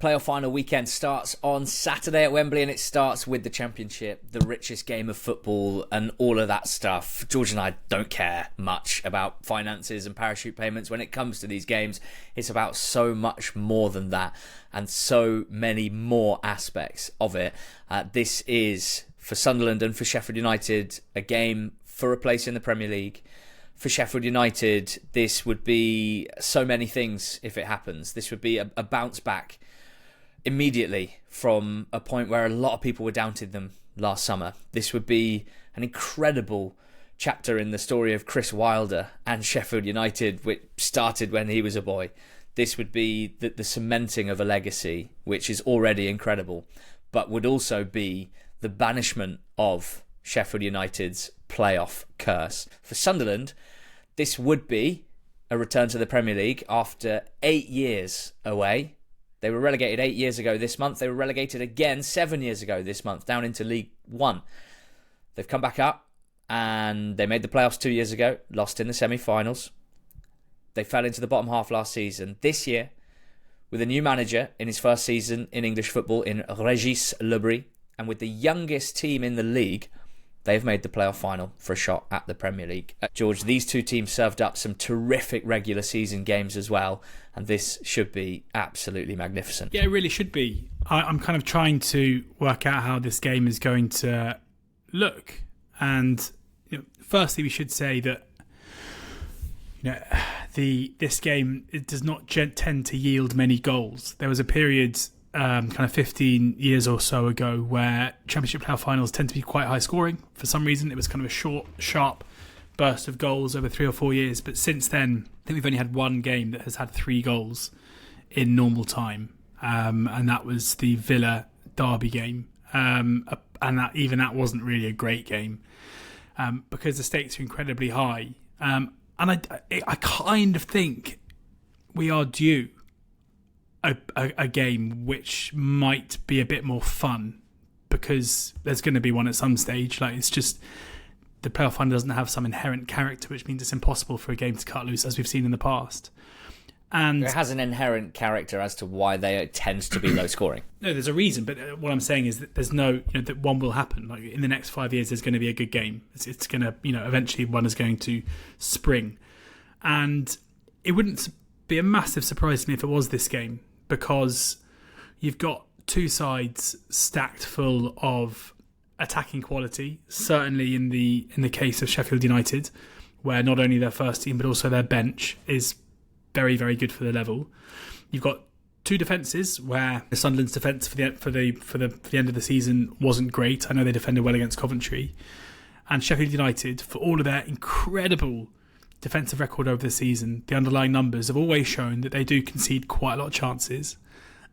Playoff final weekend starts on Saturday at Wembley, and it starts with the Championship, the richest game of football and all of that stuff. George and I don't care much about finances and parachute payments when it comes to these games. It's about so much more than that and so many more aspects of it. This is, for Sunderland and for Sheffield United, a game for a place in the Premier League. For Sheffield United, this would be so many things if it happens. This would be a bounce back immediately from a point where a lot of people were doubting them last summer. This would be an incredible chapter in the story of Chris Wilder and Sheffield United, which started when he was a boy. This would be the cementing of a legacy, which is already incredible, but would also be the banishment of Sheffield United's playoff curse. For Sunderland, this would be a return to the Premier League after 8 years away. They were relegated 8 years ago this month. They were relegated again 7 years ago this month, down into League One. They've come back up, and they made the playoffs 2 years ago, lost in the semi-finals. They fell into the bottom half last season. This year, with a new manager in his first season in English football, in Regis, and with the youngest team in the league, they've made the playoff final for a shot at the Premier League. George, these two teams served up some terrific regular season games as well, and this should be absolutely magnificent. Yeah, it really should be. I'm kind of trying to work out how this game is going to look. And firstly, we should say that this game, it does not tend to yield many goals. There was a period kind of 15 years or so ago where Championship playoff finals tend to be quite high scoring. For some reason, it was kind of a short, sharp burst of goals over 3 or 4 years. But since then, I think we've only had one game that has had 3 goals in normal time. And that was the Villa Derby game. And that wasn't really a great game because the stakes are incredibly high. And I kind of think we are due a game which might be a bit more fun, because there's going to be one at some stage. Like, it's just the playoff final doesn't have some inherent character, which means it's impossible for a game to cut loose, as we've seen in the past. And it has an inherent character as to why they tend to be low scoring. No, there's a reason, but what I'm saying is that there's no, that one will happen. Like, in the next 5 years, there's going to be a good game. It's going to, eventually one is going to spring, and it wouldn't be a massive surprise to me if it was this game, because you've got two sides stacked full of attacking quality, certainly in the case of Sheffield United, where not only their first team but also their bench is very, very good for the level. You've got two defences where the Sunderland's defence for the end of the season wasn't great. I know they defended well against Coventry, and Sheffield United, for all of their incredible defensive record over the season, the underlying numbers have always shown that they do concede quite a lot of chances,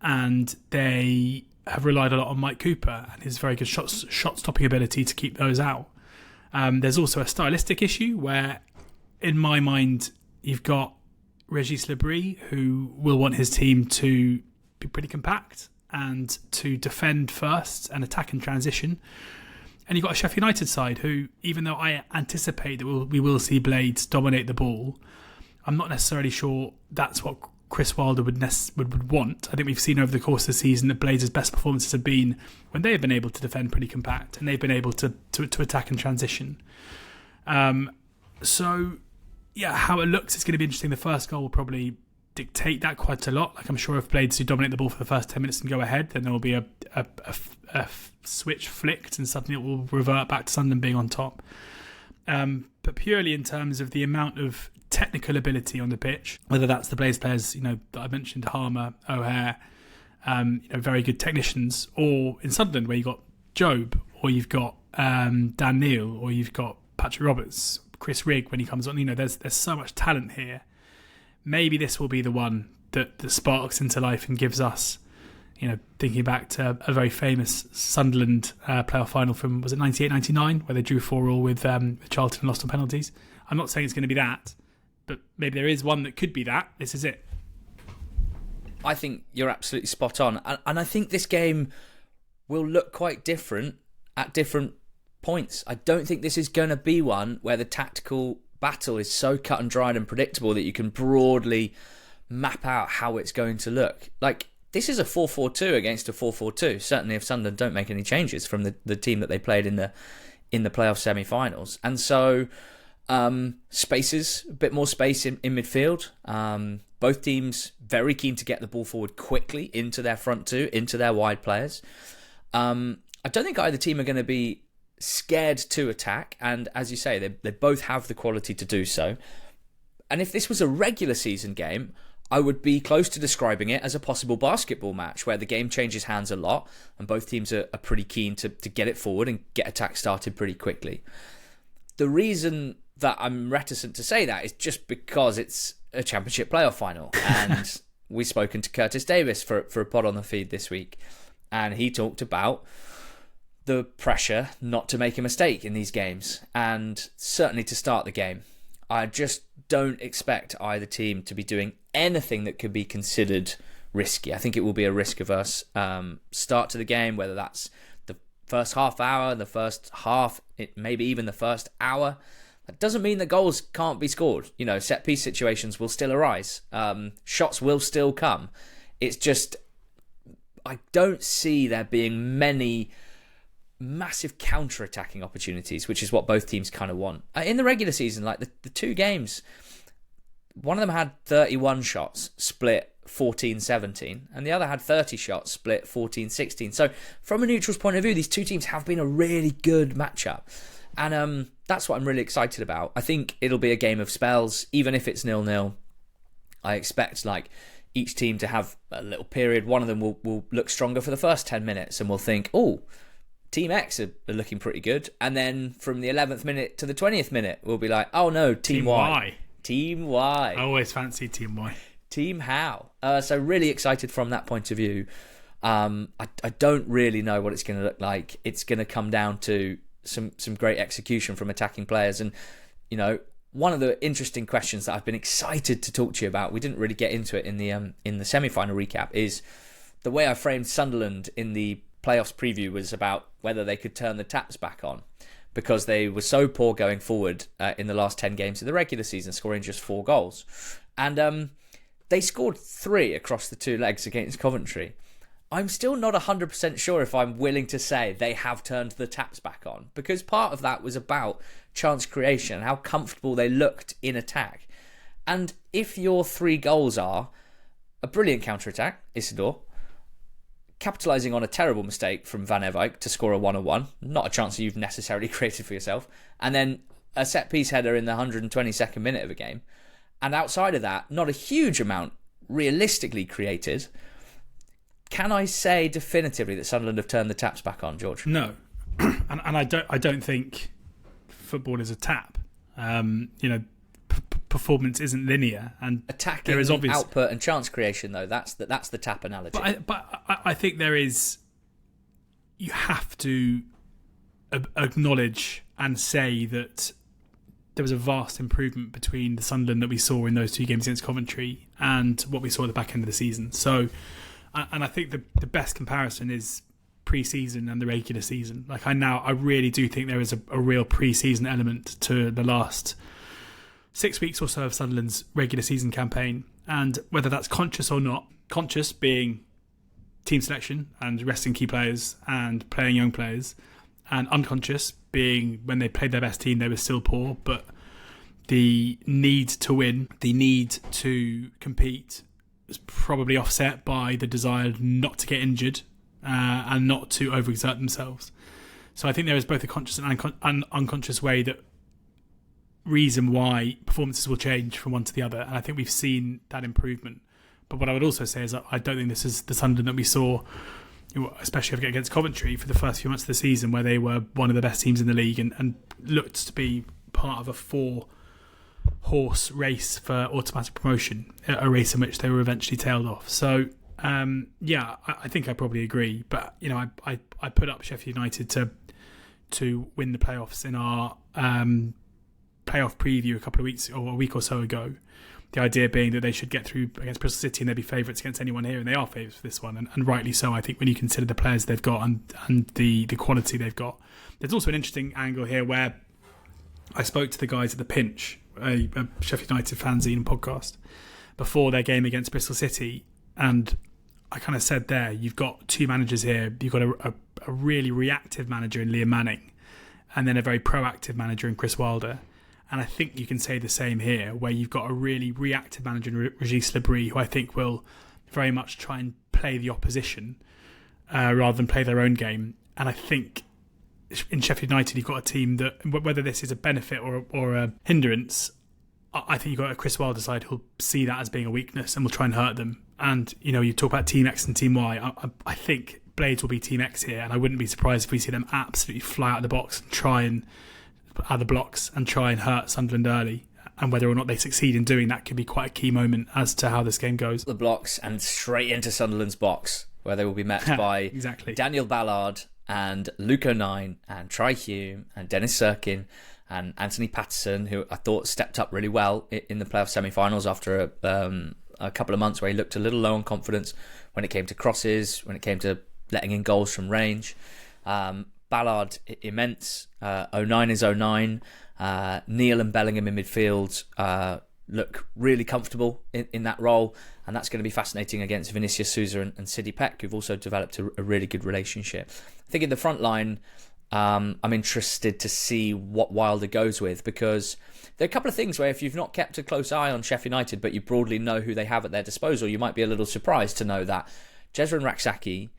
and they have relied a lot on Mike Cooper and his very good shot stopping ability to keep those out. There's also a stylistic issue where, in my mind, you've got Regis, who will want his team to be pretty compact and to defend first and attack in transition. And you've got a Sheffield United side who, even though I anticipate that we will see Blades dominate the ball, I'm not necessarily sure that's what Chris Wilder would want. I think we've seen over the course of the season that Blades' best performances have been when they have been able to defend pretty compact and they've been able to attack in transition. So, yeah, how it looks is going to be interesting. The first goal will probably dictate that quite a lot. Like, I'm sure if Blades do dominate the ball for the first 10 minutes and go ahead, then there will be a switch flicked and suddenly it will revert back to Sunderland being on top. But purely in terms of the amount of technical ability on the pitch, whether that's the Blades players, that I mentioned, Harmer, O'Hare, very good technicians, or in Sunderland where you've got Job, or you've got Dan Neil, or you've got Patrick Roberts, Chris Rigg when he comes on. There's so much talent here. Maybe this will be the one that sparks into life and gives us, thinking back to a very famous Sunderland playoff final from, was it 98-99, where they drew 4-4 with Charlton and lost on penalties. I'm not saying it's going to be that, but maybe there is one that could be that. This is it. I think you're absolutely spot on. And I think this game will look quite different at different points. I don't think this is going to be one where the tactical battle is so cut and dried and predictable that you can broadly map out how it's going to look. Like, this is a 4-4-2 against a 4-4-2. Certainly, if Sunderland don't make any changes from the team that they played in the playoff semi-finals, and so spaces, a bit more space in midfield. Both teams very keen to get the ball forward quickly into their front two, into their wide players. I don't think either team are going to be scared to attack, and as you say, they both have the quality to do so. And if this was a regular season game, I would be close to describing it as a possible basketball match where the game changes hands a lot and both teams are pretty keen to get it forward and get attack started pretty quickly. The reason that I'm reticent to say that is just because it's a championship playoff final. And we've spoken to Curtis Davis for a pod on the feed this week, and he talked about the pressure not to make a mistake in these games, and certainly to start the game. I just don't expect either team to be doing anything that could be considered risky. I think it will be a risk-averse start to the game, whether that's the first half hour, the first half, maybe even the first hour. That doesn't mean that goals can't be scored. Set-piece situations will still arise. Shots will still come. It's just, I don't see there being many massive counter-attacking opportunities, which is what both teams kind of want. In the regular season, like the two games, one of them had 31 shots, split 14-17, and the other had 30 shots, split 14-16. So from a neutral's point of view, these two teams have been a really good matchup. And that's what I'm really excited about. I think it'll be a game of spells, even if it's 0-0. I expect each team to have a little period. One of them will look stronger for the first 10 minutes and we'll think, oh, Team X are looking pretty good. And then from the 11th minute to the 20th minute, we'll be like, oh no, Team Y. Team Y. I always fancy Team Y. Team How. So really excited from that point of view. I don't really know what it's going to look like. It's going to come down to some great execution from attacking players. And, one of the interesting questions that I've been excited to talk to you about, we didn't really get into it in the semi-final recap, is the way I framed Sunderland in the playoffs preview was about whether they could turn the taps back on, because they were so poor going forward in the last 10 games of the regular season, scoring just 4 goals. And they scored 3 across the 2 legs against Coventry. I'm still not 100% sure if I'm willing to say they have turned the taps back on, because part of that was about chance creation, how comfortable they looked in attack. And if your 3 goals are a brilliant counter-attack, Isidore, capitalising on a terrible mistake from Van Ewijk to score a 1-1, not a chance that you've necessarily created for yourself, and then a set-piece header in the 122nd minute of a game, and outside of that, not a huge amount realistically created, can I say definitively that Sunderland have turned the taps back on, George? No, and I don't think football is a tap. Performance isn't linear, and attacking there is obvious output and chance creation, though that's the tap analogy. But I think there is. You have to acknowledge and say that there was a vast improvement between the Sunderland that we saw in those 2 games against Coventry and what we saw at the back end of the season. So, and I think the best comparison is pre-season and the regular season. I really do think there is a real pre-season element to the last 6 weeks or so of Sunderland's regular season campaign, and whether that's conscious or not, conscious being team selection and resting key players and playing young players, and unconscious being when they played their best team they were still poor, but the need to win, the need to compete was probably offset by the desire not to get injured and not to overexert themselves. So I think there is both a conscious and unconscious way that reason why performances will change from one to the other, and I think we've seen that improvement. But what I would also say is that I don't think this is the Sunderland that we saw, especially against Coventry, for the first few months of the season, where they were one of the best teams in the league and looked to be part of a 4-horse race for automatic promotion, a race in which they were eventually tailed off. So I think I probably agree. But I put up Sheffield United to win the playoffs in our playoff preview a couple of weeks or a week or so ago. The idea being that they should get through against Bristol City and they'd be favourites against anyone here, and they are favourites for this one, and rightly so. I think when you consider the players they've got and the quality they've got. There's also an interesting angle here where I spoke to the guys at The Pinch, a Sheffield United fanzine and podcast, before their game against Bristol City, and I kind of said there, you've got two managers here. You've got a really reactive manager in Liam Manning, and then a very proactive manager in Chris Wilder. And I think you can say the same here, where you've got a really reactive manager in Regis Lebris, who I think will very much try and play the opposition rather than play their own game. And I think in Sheffield United, you've got a team that, whether this is a benefit or a hindrance, I think you've got a Chris Wilder side who'll see that as being a weakness and will try and hurt them. And, you talk about Team X and Team Y. I think Blades will be Team X here, and I wouldn't be surprised if we see them absolutely fly out of the box and try and out of the blocks and try and hurt Sunderland early. And whether or not they succeed in doing that could be quite a key moment as to how this game goes. The blocks and straight into Sunderland's box, where they will be met by exactly. Daniel Ballard and Luke O'Nien and Tri Hume and Dennis Serkin and Anthony Patterson, who I thought stepped up really well in the playoff semi-finals after a couple of months where he looked a little low on confidence when it came to crosses, when it came to letting in goals from range. Ballard, immense. O'Nien is O'Nien. Neil and Bellingham in midfield look really comfortable in that role, and that's going to be fascinating against Vinicius Souza and Sidney Peck, who've also developed a really good relationship. I think in the front line, I'm interested to see what Wilder goes with, because there are a couple of things where if you've not kept a close eye on Sheffield United but you broadly know who they have at their disposal, you might be a little surprised to know that Jezrin Raksaki,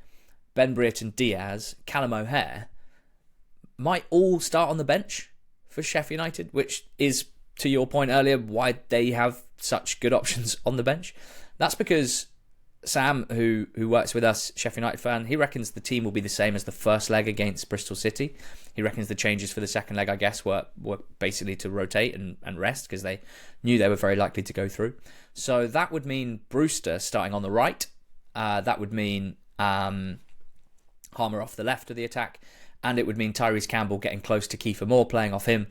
Ben Brereton Diaz, Callum O'Hare might all start on the bench for Sheffield United, which is, to your point earlier, why they have such good options on the bench. That's because Sam, who works with us, Sheffield United fan, he reckons the team will be the same as the first leg against Bristol City. He reckons the changes for the second leg, I guess, were basically to rotate and rest, because they knew they were very likely to go through. So that would mean Brewster starting on the right. That would mean Harmer off the left of the attack. And it would mean Tyrese Campbell getting close to Kiefer Moore, playing off him,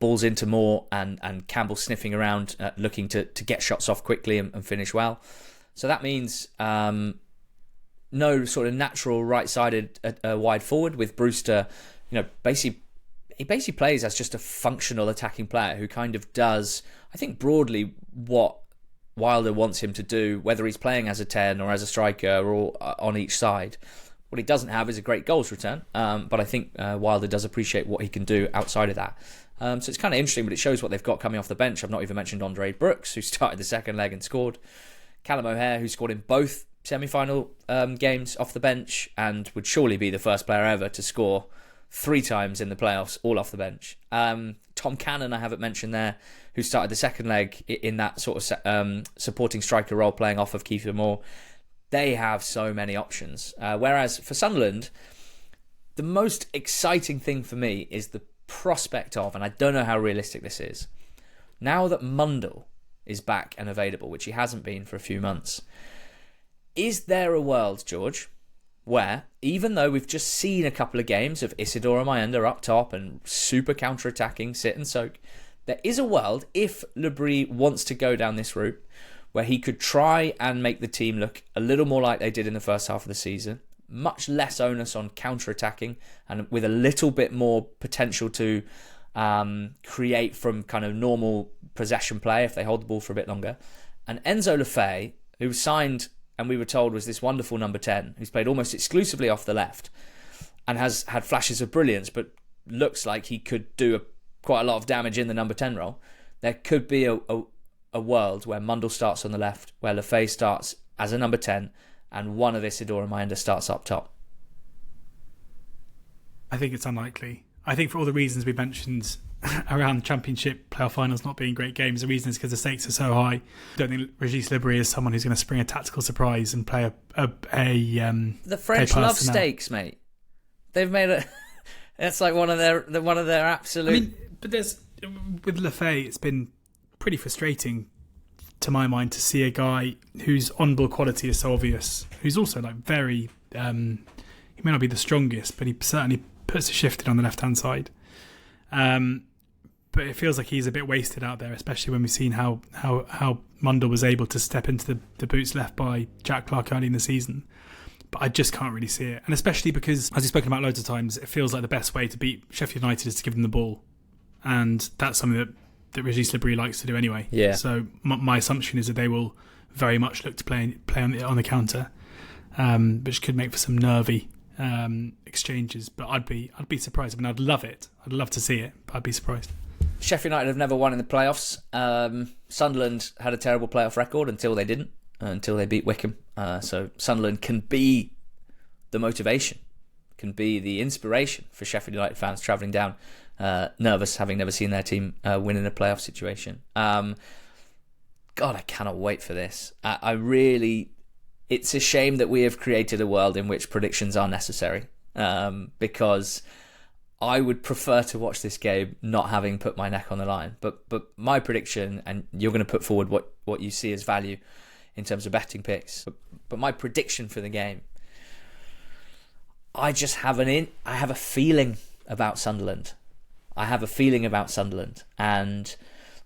balls into Moore, and Campbell sniffing around, looking to get shots off quickly and finish well. So that means no sort of natural right-sided wide forward, with Brewster, he basically plays as just a functional attacking player who kind of does, I think, broadly what Wilder wants him to do, whether he's playing as a 10 or as a striker or on each side. What he doesn't have is a great goals return, but I think Wilder does appreciate what he can do outside of that. So it's kind of interesting, but it shows what they've got coming off the bench. I've not even mentioned Andre Brooks, who started the second leg and scored. Callum O'Hare, who scored in both semi-final games off the bench and would surely be the first player ever to score 3 times in the playoffs, all off the bench. Tom Cannon, I haven't mentioned there, who started the second leg in that sort of supporting striker role, playing off of Kiefer Moore. They have so many options. Whereas for Sunderland, the most exciting thing for me is the prospect of, and I don't know how realistic this is, now that Mundle is back and available, which he hasn't been for a few months, is there a world, George, where, even though we've just seen a couple of games of Isidore Mayenda up top and super counter-attacking, sit and soak, there is a world, if Lebris wants to go down this route, where he could try and make the team look a little more like they did in the first half of the season, much less onus on counter-attacking, and with a little bit more potential to create from kind of normal possession play if they hold the ball for a bit longer. And Enzo Lefebvre, who was signed, and we were told was this wonderful number 10, who's played almost exclusively off the left, and has had flashes of brilliance, but looks like he could do quite a lot of damage in the number 10 role. There could be a world where Mundle starts on the left, where Lefebvre starts as a number 10, and one of Isidore Mayenda starts up top. I think it's unlikely. I think for all the reasons we mentioned around the Championship playoff finals not being great games, the reason is because the stakes are so high. I don't think Regis Lebris is someone who's going to spring a tactical surprise and play the French love stakes, mate. They've made it. It's like one of their absolute. I mean, but with Lefebvre, it's been pretty frustrating to my mind to see a guy whose on-ball quality is so obvious, who's also like very. He may not be the strongest, but he certainly puts a shift in on the left-hand side. But it feels like he's a bit wasted out there, especially when we've seen how Mundle was able to step into the boots left by Jack Clarke early in the season. But I just can't really see it. And especially because, as we've spoken about loads of times, it feels like the best way to beat Sheffield United is to give them the ball. And that's something that Regis Lebris likes to do anyway. Yeah. So my assumption is that they will very much look to play on the counter. which could make for some nervy exchanges. But I'd be surprised. I mean, I'd love it. I'd love to see it, but I'd be surprised. Sheffield United have never won in the playoffs. Sunderland had a terrible playoff record until they didn't, until they beat Wycombe. So Sunderland can be the motivation, can be the inspiration for Sheffield United fans travelling down nervous, having never seen their team win in a playoff situation. God, I cannot wait for this. It's a shame that we have created a world in which predictions are necessary, because I would prefer to watch this game not having put my neck on the line. But my prediction, and you're going to put forward what you see as value in terms of betting picks, but my prediction for the game, I have a feeling about Sunderland. And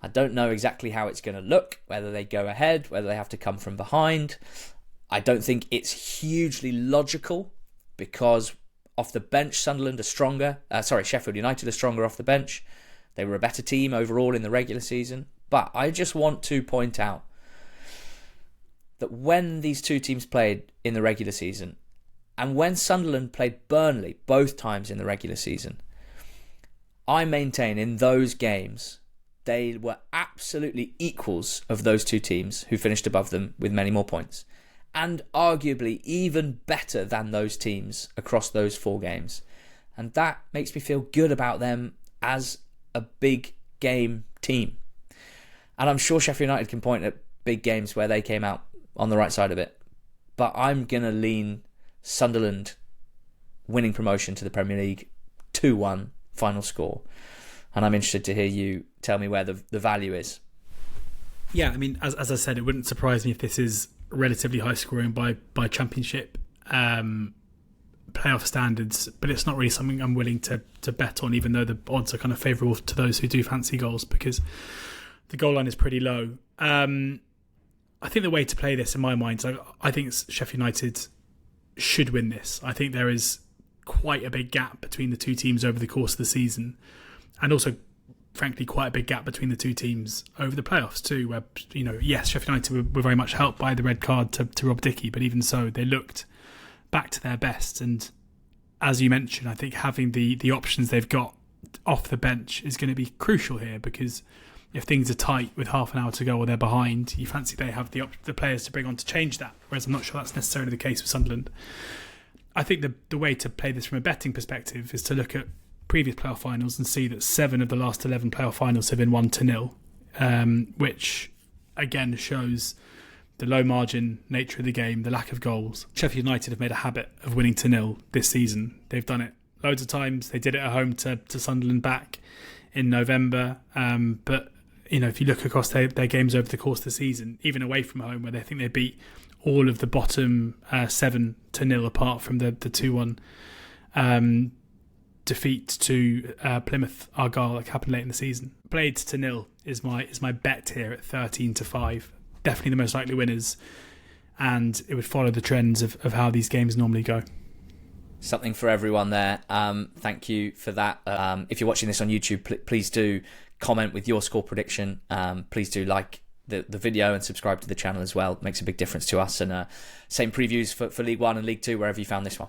I don't know exactly how it's going to look, whether they go ahead, whether they have to come from behind. I don't think it's hugely logical, because off the bench, Sheffield United are stronger off the bench. They were a better team overall in the regular season. But I just want to point out that when these two teams played in the regular season, and when Sunderland played Burnley both times in the regular season, I maintain in those games they were absolutely equals of those two teams who finished above them with many more points, and arguably even better than those teams across those 4 games. And that makes me feel good about them as a big game team. And I'm sure Sheffield United can point at big games where they came out on the right side of it. But I'm going to lean Sunderland winning promotion to the Premier League, 2-1 final score. And I'm interested to hear you tell me where the value is. Yeah, I mean, as I said, it wouldn't surprise me if this is relatively high scoring by championship playoff standards, but it's not really something I'm willing to bet on, even though the odds are kind of favourable to those who do fancy goals, because the goal line is pretty low. I think the way to play this, in my mind, I think Sheffield United should win this. I think there is quite a big gap between the two teams over the course of the season, and also, frankly, quite a big gap between the two teams over the playoffs too, where, yes, Sheffield United were very much helped by the red card to Rob Dickie, but even so, they looked back to their best. And as you mentioned, I think having the options they've got off the bench is going to be crucial here, because if things are tight with half an hour to go or they're behind, you fancy they have the players to bring on to change that, whereas I'm not sure that's necessarily the case with Sunderland. I think the way to play this from a betting perspective is to look at previous playoff finals and see that 7 of the last 11 playoff finals have been 1-0, which again shows the low margin nature of the game, the lack of goals. Sheffield United have made a habit of winning 2-0 this season. They've done it loads of times. They did it at home to Sunderland back in November. But if you look across their games over the course of the season, even away from home, where they think they beat all of the bottom 7-0 apart from the 2-1 defeat to Plymouth Argyle that happened late in the season. Blades to 0 is my bet here at 13-5. Definitely the most likely winners, and it would follow the trends of how these games normally go. Something for everyone there. Thank you for that. If you're watching this on YouTube, please do comment with your score prediction. Please do like the video and subscribe to the channel as well. It makes a big difference to us. And same previews for League One and League Two, wherever you found this one.